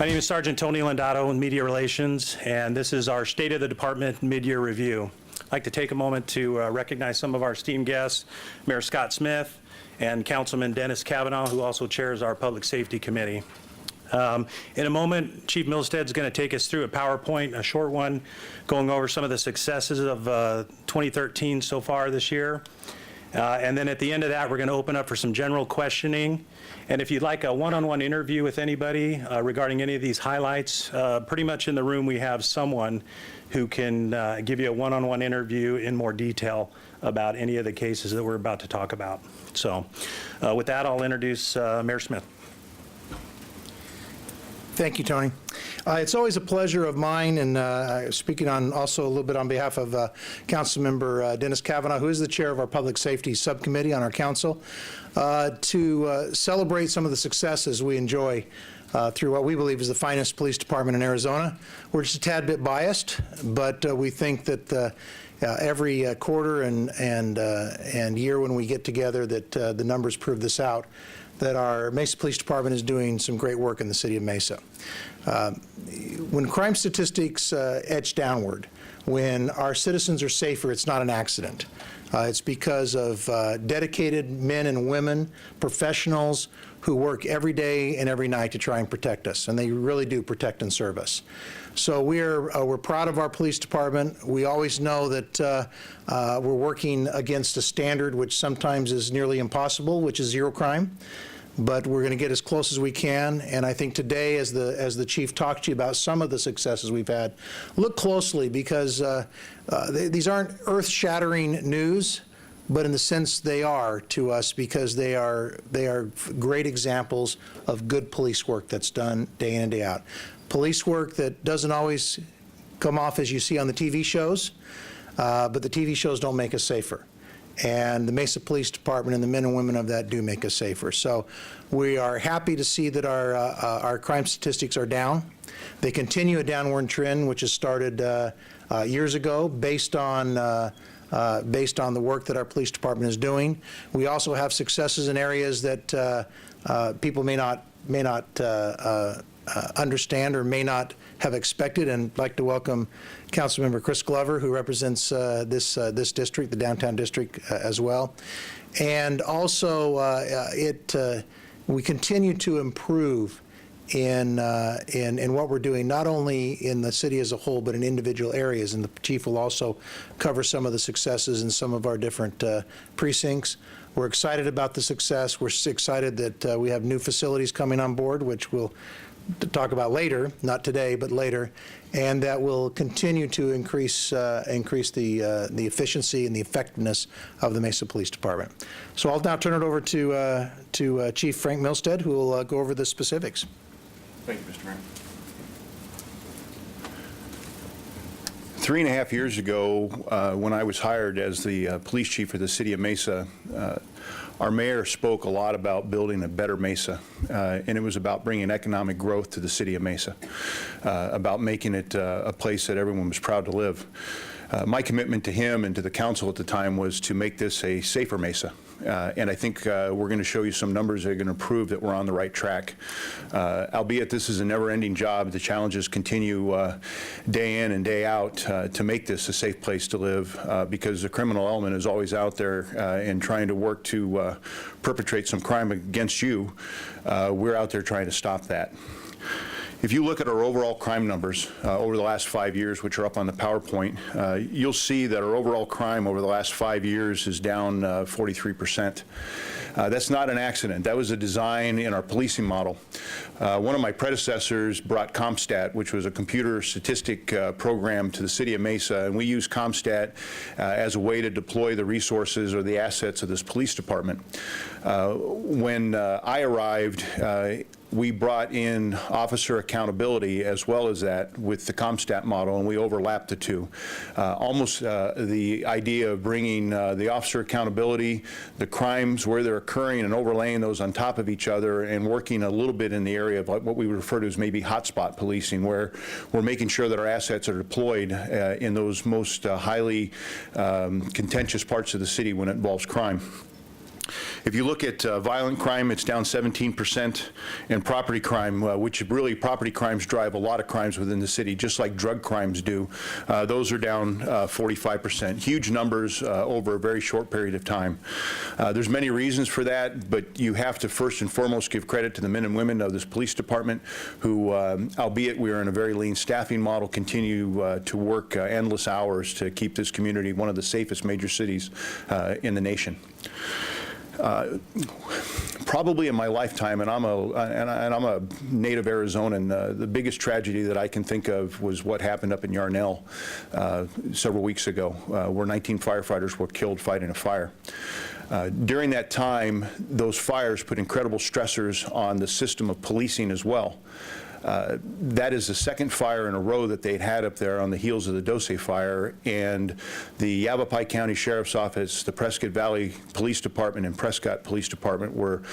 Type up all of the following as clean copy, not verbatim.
My name is Sergeant Tony Landato in Media Relations, and this is our State of the Department mid-year review. I'd like to take a moment to recognize some of our esteemed guests, Mayor Scott Smith and Councilman Dennis Kavanaugh, who also chairs our Public Safety Committee. In a moment, Chief Milstead is going to take us through a PowerPoint, a short one, going over some of the successes of 2013 so far this year. And then at the end of that, we're going to open up for some general questioning. And if you'd like a one-on-one interview with anybody regarding any of these highlights, pretty much in the room we have someone who can give you a one-on-one interview in more detail about any of the cases that we're about to talk about. So with that, I'll introduce Mayor Smith. Thank you, Tony. It's always a pleasure of mine, and speaking on also a little bit on behalf of Councilmember Dennis Kavanaugh, who is the chair of our Public Safety Subcommittee on our council, to celebrate some of the successes we enjoy through what we believe is the finest police department in Arizona. We're just a tad bit biased, but we think that every quarter and year when we get together that the numbers prove this out, that our Mesa Police Department is doing some great work in the city of Mesa. When crime statistics edge downward, when our citizens are safer, it's not an accident. It's because of dedicated men and women, professionals who work every day and every night to try and protect us, and they really do protect and serve us. So we're proud of our police department. We always know that we're working against a standard which sometimes is nearly impossible, which is zero crime. But we're going to get as close as we can, and I think today, as the chief talked to you about some of the successes we've had, look closely, because these aren't earth-shattering news, but in the sense they are to us, because they are great examples of good police work that's done day in and day out. Police work that doesn't always come off as you see on the TV shows, but the TV shows don't make us safer. And the Mesa Police Department and the men and women of that do make us safer. So we are happy to see that our crime statistics are down. They continue a downward trend, which has started years ago, based on the work that our police department is doing. We also have successes in areas that people may not understand or may not have expected, and I'd like to welcome Councilmember Chris Glover, who represents this district, the downtown district, as well. And also, we continue to improve in what we're doing, not only in the city as a whole, but in individual areas. And the chief will also cover some of the successes in some of our different precincts. We're excited about the success. We're excited that we have new facilities coming on board, which we'll talk about later, not today, but later, and that will continue to increase the efficiency and the effectiveness of the Mesa Police Department. So I'll now turn it over to Chief Frank Milstead, who will go over the specifics. Thank you, Mr. Mayor. 3.5 years ago, when I was hired as the police chief for the city of Mesa, our mayor spoke a lot about building a better Mesa, and it was about bringing economic growth to the city of Mesa, about making it a place that everyone was proud to live. My commitment to him and to the council at the time was to make this a safer Mesa. And I think we're going to show you some numbers that are going to prove that we're on the right track. Albeit this is a never-ending job, the challenges continue day in and day out to make this a safe place to live, because the criminal element is always out there and trying to work to perpetrate some crime against you. We're out there trying to stop that. If you look at our overall crime numbers over the last 5 years, which are up on the PowerPoint, you'll see that our overall crime over the last 5 years is down 43%. That's not an accident. That was a design in our policing model. One of my predecessors brought CompStat, which was a computer statistic program, to the city of Mesa, and we use CompStat as a way to deploy the resources or the assets of this police department. When I arrived, we brought in officer accountability as well as that with the CompStat model, and we overlapped the two. Almost the idea of bringing the officer accountability, the crimes where they're occurring, and overlaying those on top of each other, and working a little bit in the area of what we refer to as maybe hotspot policing, where we're making sure that our assets are deployed in those most highly contentious parts of the city when it involves crime. If you look at violent crime, it's down 17%, and property crime, which really property crimes drive a lot of crimes within the city, just like drug crimes do, those are down 45%. Huge numbers over a very short period of time. There's many reasons for that, but you have to first and foremost give credit to the men and women of this police department who, albeit we are in a very lean staffing model, continue to work endless hours to keep this community one of the safest major cities in the nation. Probably in my lifetime, and I'm a native Arizonan, the biggest tragedy that I can think of was what happened up in Yarnell several weeks ago, where 19 firefighters were killed fighting a fire. During that time, those fires put incredible stressors on the system of policing as well. That is the second fire in a row that they'd had up there on the heels of the Dose fire, and the Yavapai County Sheriff's Office, the Prescott Valley Police Department, and Prescott Police Department were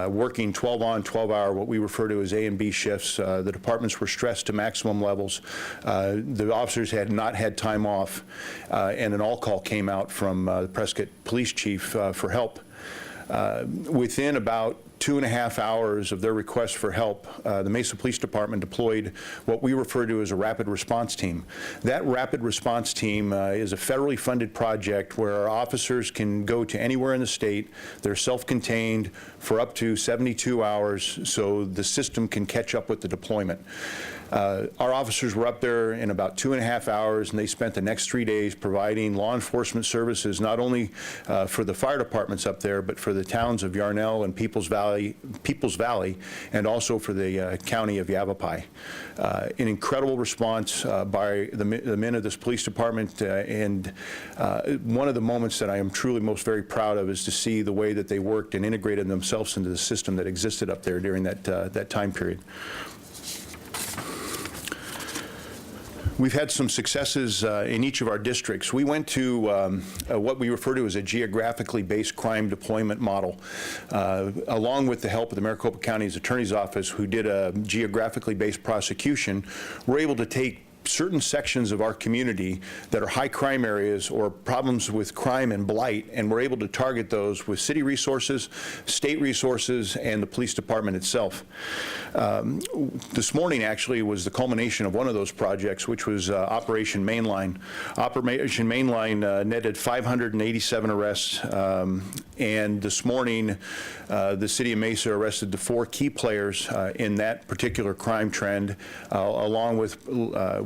working 12 on, 12 hour, what we refer to as A and B shifts. The departments were stressed to maximum levels. The officers had not had time off, and an all-call came out from the Prescott Police Chief for help. Within about 2.5 hours of their request for help, the Mesa Police Department deployed what we refer to as a rapid response team. That rapid response team is a federally funded project where our officers can go to anywhere in the state. They're self-contained for up to 72 hours so the system can catch up with the deployment. Our officers were up there in about 2.5 hours, and they spent the next 3 days providing law enforcement services, not only for the fire departments up there, but for the towns of Yarnell and Peoples Valley, and also for the county of Yavapai. An incredible response by the men of this police department, and one of the moments that I am truly most very proud of is to see the way that they worked and integrated themselves into the system that existed up there during that time period. We've had some successes in each of our districts. We went to what we refer to as a geographically based crime deployment model, along with the help of the Maricopa County's Attorney's Office, who did a geographically based prosecution. We're able to take certain sections of our community that are high crime areas or problems with crime and blight, and we're able to target those with city resources, state resources, and the police department itself. This morning actually was the culmination of one of those projects, which was Operation Mainline. Operation Mainline netted 587 arrests, and this morning the city of Mesa arrested the 4 key players in that particular crime trend, along with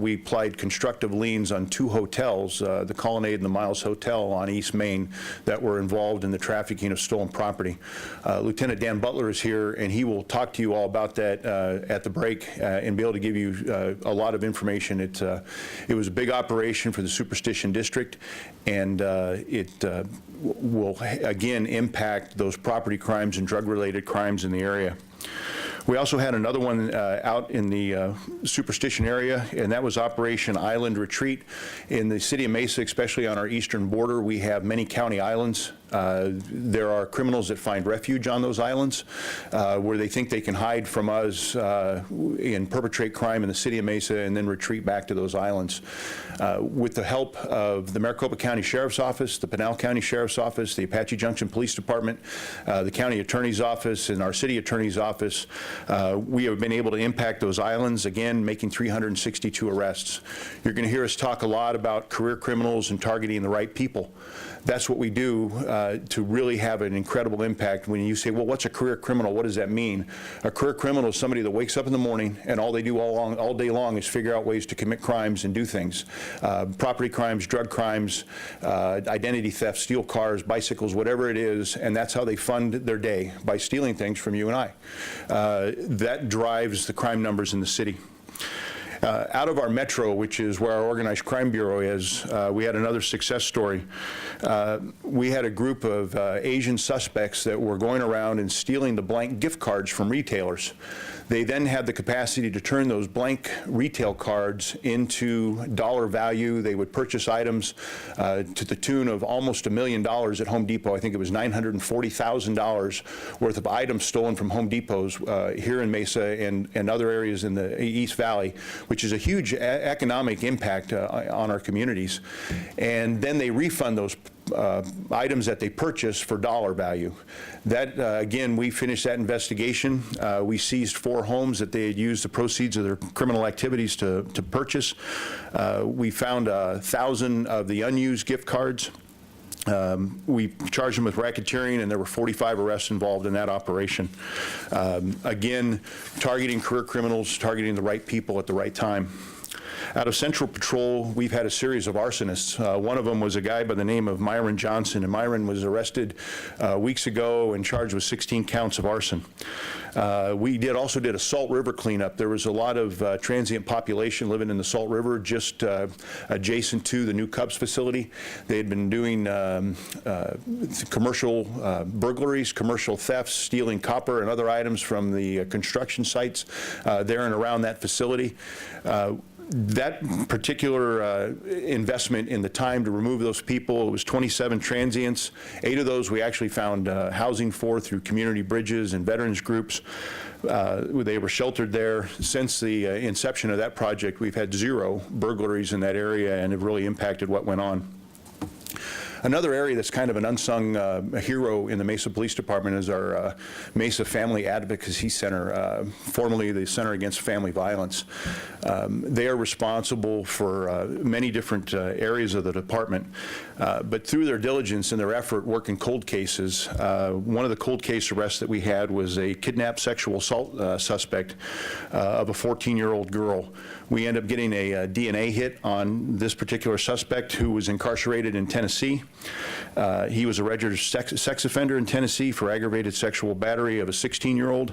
we applied constructive liens on 2 hotels, the Colonnade and the Miles Hotel on East Main, that were involved in the trafficking of stolen property. Lieutenant Dan Butler is here, and he will talk to you all about that at the break and be able to give you a lot of information. It was a big operation for the Superstition District, and it will again impact those property crimes and drug-related crimes in the area. We also had another one out in the Superstition area, and that was Operation Island Retreat. In the city of Mesa, especially on our eastern border, we have many county islands. There are criminals that find refuge on those islands where they think they can hide from us and perpetrate crime in the city of Mesa and then retreat back to those islands. With the help of the Maricopa County Sheriff's Office, the Pinal County Sheriff's Office, the Apache Junction Police Department, the County Attorney's Office, and our City Attorney's Office, we have been able to impact those islands, again, making 362 arrests. You're going to hear us talk a lot about career criminals and targeting the right people. That's what we do to really have an incredible impact. When you say, well, what's a career criminal? What does that mean? A career criminal is somebody that wakes up in the morning and all they do all day long is figure out ways to commit crimes and do things. Property crimes, drug crimes, identity theft, steal cars, bicycles, whatever it is, and that's how they fund their day, by stealing things from you and I. That drives the crime numbers in the city. Out of our metro, which is where our organized crime bureau is, we had another success story. We had a group of Asian suspects that were going around and stealing the blank gift cards from retailers. They then had the capacity to turn those blank retail cards into dollar value. They would purchase items to the tune of almost $1 million at Home Depot. I think it was $940,000 worth of items stolen from Home Depots here in Mesa and other areas in the East Valley, which is a huge economic impact on our communities. And then they refund those items that they purchased for dollar value. That, again, we finished that investigation. We seized 4 homes that they had used the proceeds of their criminal activities to purchase. We found 1,000 of the unused gift cards. We charged them with racketeering, and there were 45 arrests involved in that operation. Again, targeting career criminals, targeting the right people at the right time. Out of Central Patrol, we've had a series of arsonists. One of them was a guy by the name of Myron Johnson, and Myron was arrested weeks ago and charged with 16 counts of arson. We also did a Salt River cleanup. There was a lot of transient population living in the Salt River just adjacent to the new Cubs facility. They had been doing commercial burglaries, commercial thefts, stealing copper and other items from the construction sites there and around that facility. That particular investment in the time to remove those people, it was 27 transients. 8 of those we actually found housing for through community bridges and veterans groups. They were sheltered there. Since the inception of that project, we've had 0 burglaries in that area and have really impacted what went on. Another area that's kind of an unsung hero in the Mesa Police Department is our Mesa Family Advocacy Center, formerly the Center Against Family Violence. They are responsible for many different areas of the department, but through their diligence and their effort working cold cases, one of the cold case arrests that we had was a kidnapped sexual assault suspect of a 14-year-old girl. We ended up getting a DNA hit on this particular suspect who was incarcerated in Tennessee. He was a registered sex offender in Tennessee for aggravated sexual battery of a 16-year-old.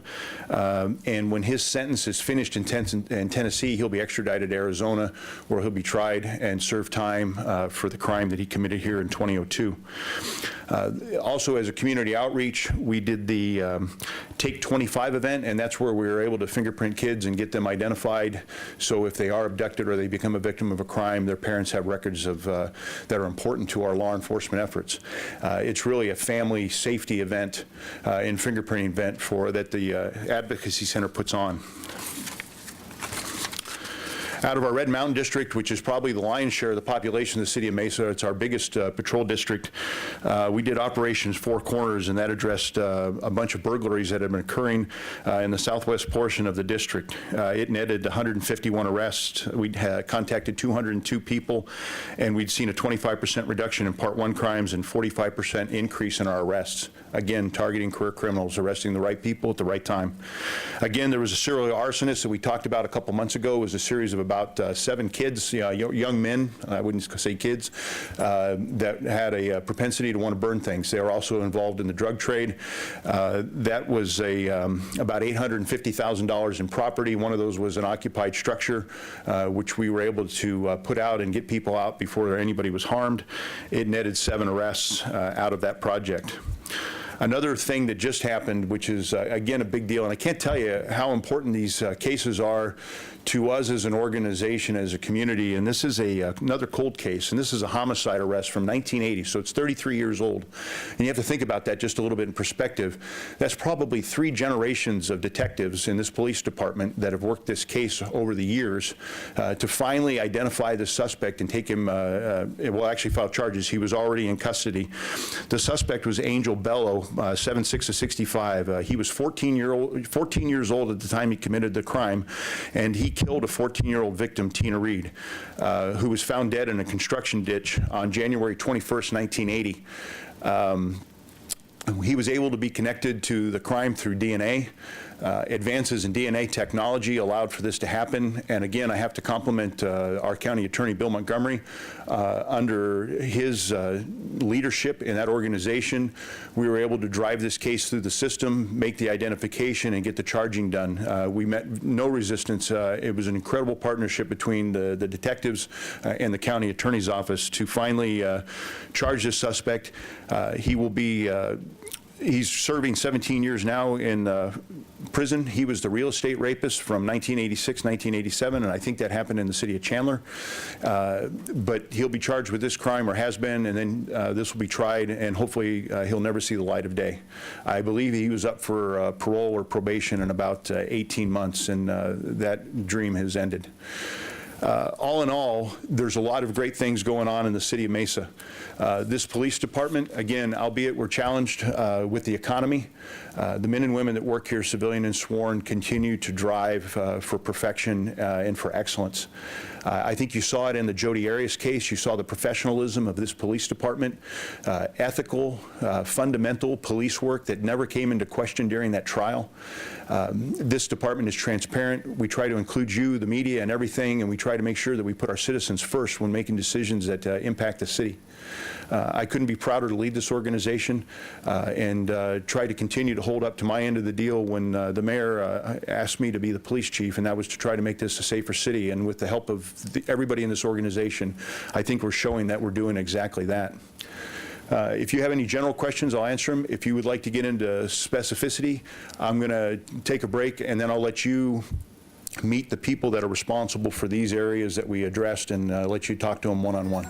And when his sentence is finished in Tennessee, he'll be extradited to Arizona, where he'll be tried and serve time for the crime that he committed here in 2002. Also, as a community outreach, we did the Take 25 event, and that's where we were able to fingerprint kids and get them identified. So if they are abducted or they become a victim of a crime, their parents have records of that are important to our law enforcement efforts. It's really a family safety event and fingerprinting event that the Advocacy Center puts on. Out of our Red Mountain District, which is probably the lion's share of the population of the city of Mesa, it's our biggest patrol district. We did Operations Four Corners, and that addressed a bunch of burglaries that had been occurring in the southwest portion of the district. It netted 151 arrests. We'd contacted 202 people, and we'd seen a 25% reduction in Part 1 crimes and 45% increase in our arrests. Again, targeting career criminals, arresting the right people at the right time. Again, there was a serial arsonist that we talked about a couple months ago. It was a series of about 7 kids, young men, I wouldn't say kids, that had a propensity to want to burn things. They were also involved in the drug trade. That was about $850,000 in property. One of those was an occupied structure, which we were able to put out and get people out before anybody was harmed. It netted 7 arrests out of that project. Another thing that just happened, which is, again, a big deal, and I can't tell you how important these cases are to us as an organization, as a community, and this is another cold case, and this is a homicide arrest from 1980, so it's 33 years old. And you have to think about that just a little bit in perspective. That's probably 3 generations of detectives in this police department that have worked this case over the years to finally identify the suspect and take him, well, actually file charges. He was already in custody. The suspect was Angel Bello, 76 of 65. He was 14 years old at the time he committed the crime, and he killed a 14-year-old victim, Tina Reed, who was found dead in a construction ditch on January 21st, 1980. He was able to be connected to the crime through DNA. Advances in DNA technology allowed for this to happen. And again, I have to compliment our county attorney, Bill Montgomery. Under his leadership in that organization, we were able to drive this case through the system, make the identification, and get the charging done. We met no resistance. It was an incredible partnership between the detectives and the county attorney's office to finally charge this suspect. He will be he's serving 17 years now in prison. He was the real estate rapist from 1986, 1987, and I think that happened in the city of Chandler. But he'll be charged with this crime, or has been, and then this will be tried, and hopefully he'll never see the light of day. I believe he was up for parole or probation in about 18 months, and that dream has ended. All in all, there's a lot of great things going on in the city of Mesa. This police department, again, albeit we're challenged with the economy, the men and women that work here, civilian and sworn, continue to drive for perfection and for excellence. I think you saw it in the Jody Arias case. You saw the professionalism of this police department, ethical, fundamental police work that never came into question during that trial. This department is transparent. We try to include you, the media, and everything, and we try to make sure that we put our citizens first when making decisions that impact the city. I couldn't be prouder to lead this organization and try to continue to hold up to my end of the deal when the mayor asked me to be the police chief, and that was to try to make this a safer city. And with the help of everybody in this organization, I think we're showing that we're doing exactly that. If you have any general questions, I'll answer them. If you would like to get into specificity, I'm going to take a break, and then I'll let you meet the people that are responsible for these areas that we addressed and let you talk to them one-on-one.